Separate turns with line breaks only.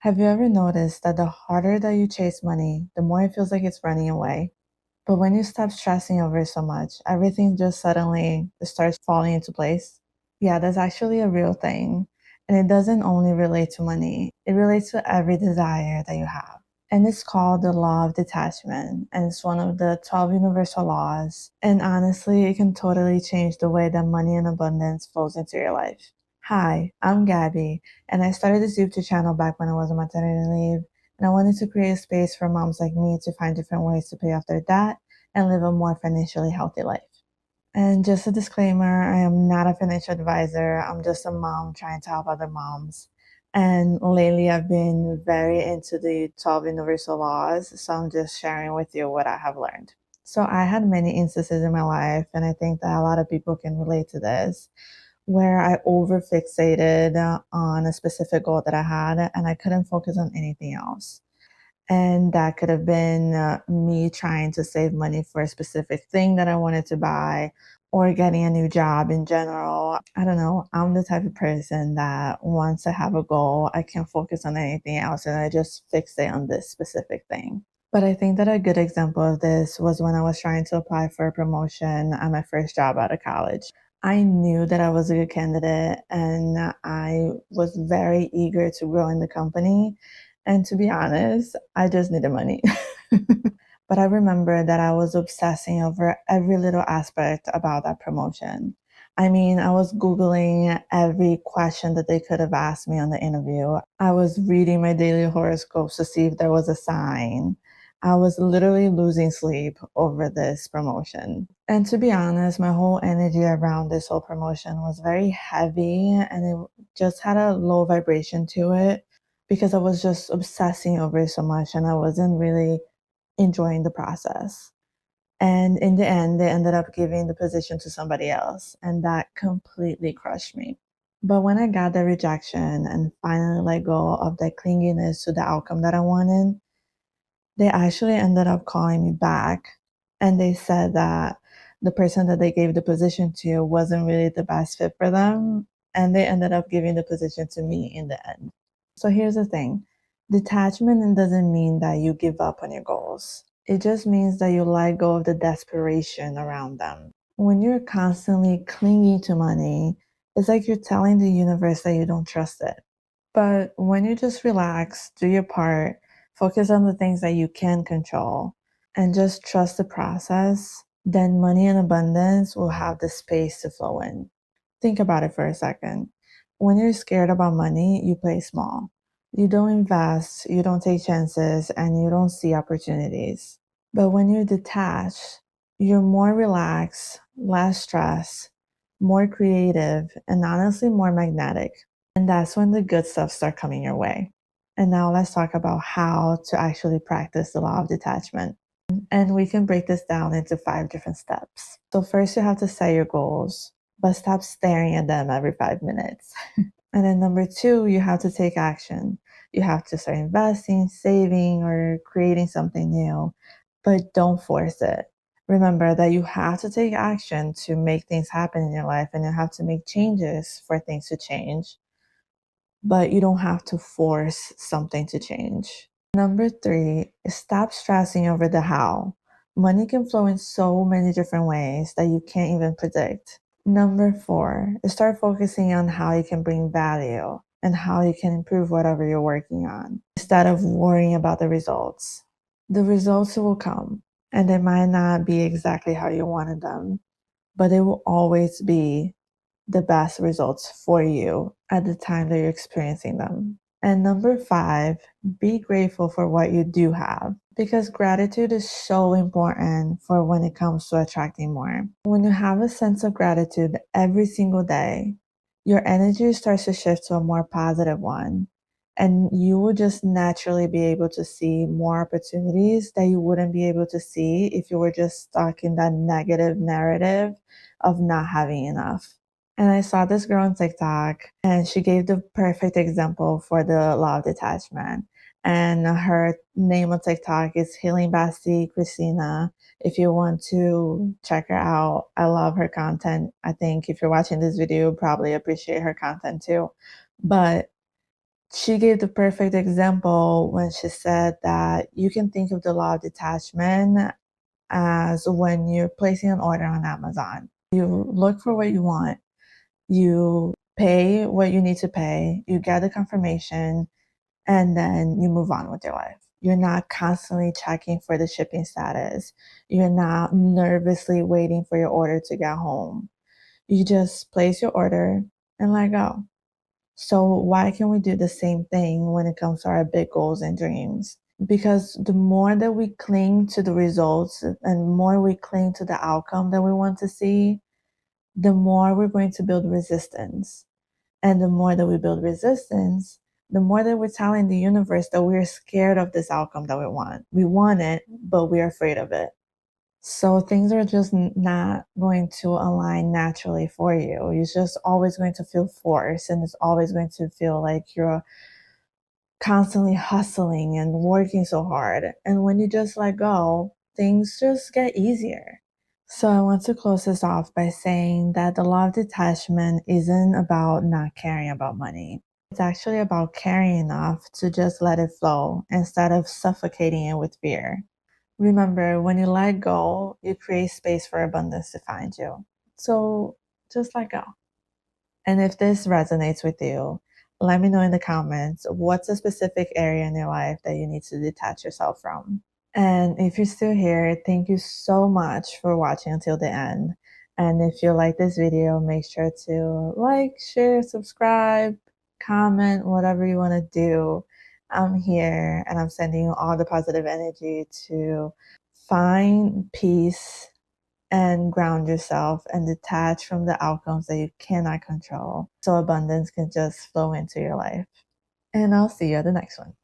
Have you ever noticed that the harder that you chase money, the more it feels like it's running away? But when you stop stressing over it so much, everything just suddenly starts falling into place? Yeah, that's actually a real thing. And it doesn't only relate to money, it relates to every desire that you have. And it's called the Law of Detachment. And it's one of the 12 universal laws. And honestly, it can totally change the way that money and abundance flows into your life. Hi, I'm Gabby, and I started this YouTube channel back when I was on maternity leave. And I wanted to create a space for moms like me to find different ways to pay off their debt and live a more financially healthy life. And just a disclaimer, I am not a financial advisor. I'm just a mom trying to help other moms. And lately, I've been very into the 12 universal laws. So I'm just sharing with you what I have learned. So I had many instances in my life, and I think that a lot of people can relate to this, where I over fixated on a specific goal that I had and I couldn't focus on anything else. And that could have been me trying to save money for a specific thing that I wanted to buy or getting a new job in general. I don't know. I'm the type of person that once I have a goal, I can't focus on anything else and I just fixate on this specific thing. But I think that a good example of this was when I was trying to apply for a promotion at my first job out of college. I knew that I was a good candidate and I was very eager to grow in the company. And to be honest, I just needed money. But I remember that I was obsessing over every little aspect about that promotion. I mean, I was Googling every question that they could have asked me on the interview. I was reading my daily horoscopes to see if there was a sign. I was literally losing sleep over this promotion. And to be honest, my whole energy around this whole promotion was very heavy and it just had a low vibration to it because I was just obsessing over it so much and I wasn't really enjoying the process. And in the end, they ended up giving the position to somebody else, and that completely crushed me. But when I got the rejection and finally let go of that clinginess to the outcome that I wanted, they actually ended up calling me back. And they said that the person that they gave the position to wasn't really the best fit for them. And they ended up giving the position to me in the end. So here's the thing, detachment doesn't mean that you give up on your goals. It just means that you let go of the desperation around them. When you're constantly clinging to money, it's like you're telling the universe that you don't trust it. But when you just relax, do your part, focus on the things that you can control, and just trust the process, then money and abundance will have the space to flow in. Think about it for a second. When you're scared about money, you play small. You don't invest, you don't take chances, and you don't see opportunities. But when you're detached, you're more relaxed, less stressed, more creative, and honestly more magnetic. And that's when the good stuff start coming your way. And now let's talk about how to actually practice the law of detachment. And we can break this down into 5 different steps. So first you have to set your goals, but stop staring at them every 5 minutes. And then number two, you have to take action. You have to start investing, saving, or creating something new, but don't force it. Remember that you have to take action to make things happen in your life and you have to make changes for things to change, but you don't have to force something to change. Number three is stop stressing over the how. Money can flow in so many different ways that you can't even predict. Number four is start focusing on how you can bring value and how you can improve whatever you're working on instead of worrying about the results. The results will come and they might not be exactly how you wanted them, but it will always be the best results for you at the time that you're experiencing them. And number five, be grateful for what you do have because gratitude is so important for when it comes to attracting more. When you have a sense of gratitude every single day, your energy starts to shift to a more positive one. And you will just naturally be able to see more opportunities that you wouldn't be able to see if you were just stuck in that negative narrative of not having enough. And I saw this girl on TikTok, and she gave the perfect example for the law of detachment. And her name on TikTok is Healing Basti Christina. If you want to check her out, I love her content. I think if you're watching this video, you'll probably appreciate her content too. But She gave the perfect example when she said that you can think of the law of detachment as when you're placing an order on Amazon. You look for what you want, you pay what you need to pay, you get the confirmation, and then you move on with your life. You're not constantly checking for the shipping status. You're not nervously waiting for your order to get home. You just place your order and let go. So, why can we do the same thing when it comes to our big goals and dreams? Because the more that we cling to the results and more we cling to the outcome that we want to see, the more we're going to build resistance. And the more that we build resistance, the more that we're telling the universe that we're scared of this outcome that we want. We want it, but we're afraid of it. So things are just not going to align naturally for you. You're just always going to feel forced, and it's always going to feel like you're constantly hustling and working so hard. And when you just let go, things just get easier. So I want to close this off by saying that the law of detachment isn't about not caring about money. It's actually about caring enough to just let it flow instead of suffocating it with fear. Remember, when you let go, you create space for abundance to find you. So just let go. And if this resonates with you, let me know in the comments what's a specific area in your life that you need to detach yourself from. And if you're still here, thank you so much for watching until the end. And if you like this video, make sure to like, share, subscribe, comment, whatever you want to do. I'm here and I'm sending you all the positive energy to find peace and ground yourself and detach from the outcomes that you cannot control so abundance can just flow into your life. And I'll see you at the next one.